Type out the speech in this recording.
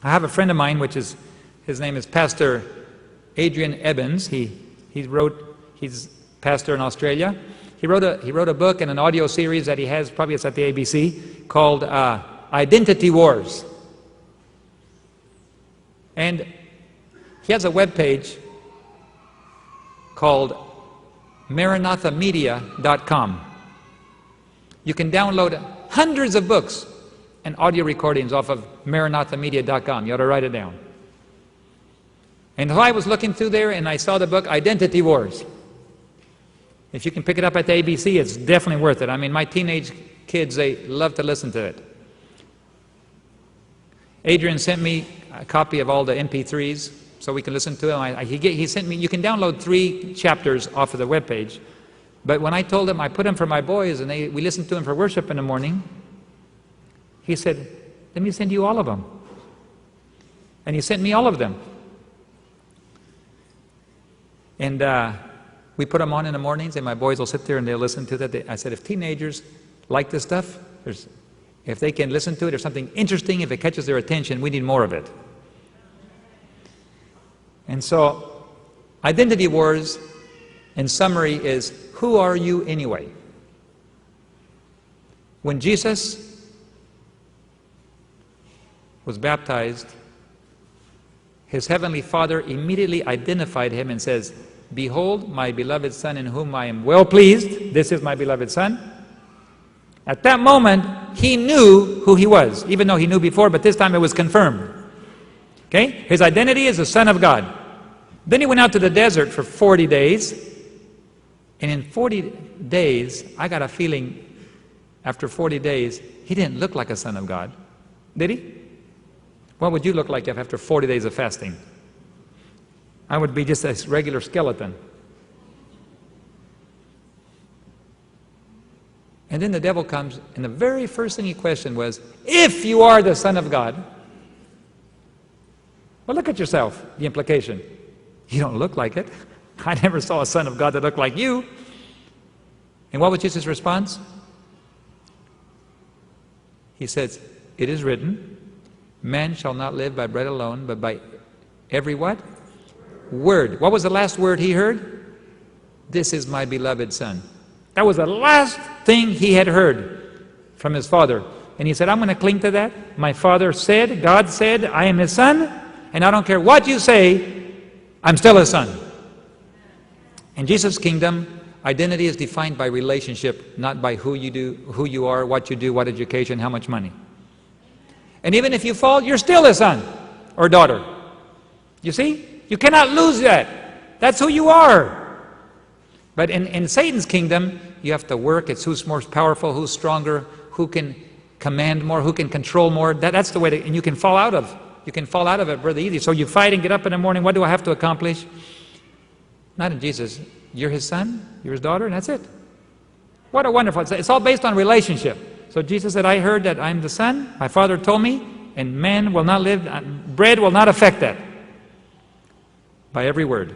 I have a friend of mine, his name is Pastor Adrian Ebbins. He's pastor in Australia. He wrote a book and an audio series that he has, probably it's at the ABC, called Identity Wars. And he has a webpage called maranathamedia.com. You can download hundreds of books and audio recordings off of maranathamedia.com. You ought to write it down. And so I was looking through there and I saw the book Identity Wars. If you can pick it up at the ABC, it's definitely worth it. I mean, my teenage kids, they love to listen to it. Adrian sent me a copy of all the MP3s so we can listen to them. He sent me, you can download 3 chapters off of the webpage. But when I told him, I put them for my boys and we listened to them for worship in the morning, he said, let me send you all of them. And he sent me all of them. And we put them on in the mornings, and my boys will sit there and they'll listen to that. I said, if teenagers like this stuff, if they can listen to it, or something interesting, if it catches their attention, we need more of it. And so, Identity Wars, in summary, is who are you anyway? When Jesus was baptized, his heavenly Father immediately identified him and says, behold, my beloved Son in whom I am well pleased. This is my beloved Son. At that moment, he knew who he was, even though he knew before, but this time it was confirmed. Okay? His identity is the Son of God. Then he went out to the desert for 40 days. And in 40 days, I got a feeling, after 40 days, he didn't look like a son of God. Did he? What would you look like after 40 days of fasting? I would be just a regular skeleton. And then the devil comes, and the very first thing he questioned was, if you are the Son of God, well, look at yourself, the implication. You don't look like it. I never saw a Son of God that looked like you. And what was Jesus' response? He says, it is written, man shall not live by bread alone, but by every what? Word. What was the last word he heard? This is my beloved Son. That was the last thing he had heard from his Father. And he said, I'm going to cling to that. My Father said, God said, I am his Son, and I don't care what you say, I'm still his Son. In Jesus' kingdom, identity is defined by relationship, not by who you are, what you do, what education, how much money. And even if you fall, you're still a son or daughter. You see? You cannot lose that. That's who you are. But in Satan's kingdom, you have to work. It's who's more powerful, who's stronger, who can command more, who can control more. That's the way and you can fall out of. You can fall out of it really easy. So you fight and get up in the morning. What do I have to accomplish? Not in Jesus. You're his son, you're his daughter, and that's it. What a wonderful, it's all based on relationship. So Jesus said, I heard that I'm the Son, my Father told me, and man will not live, bread will not affect that. By every word.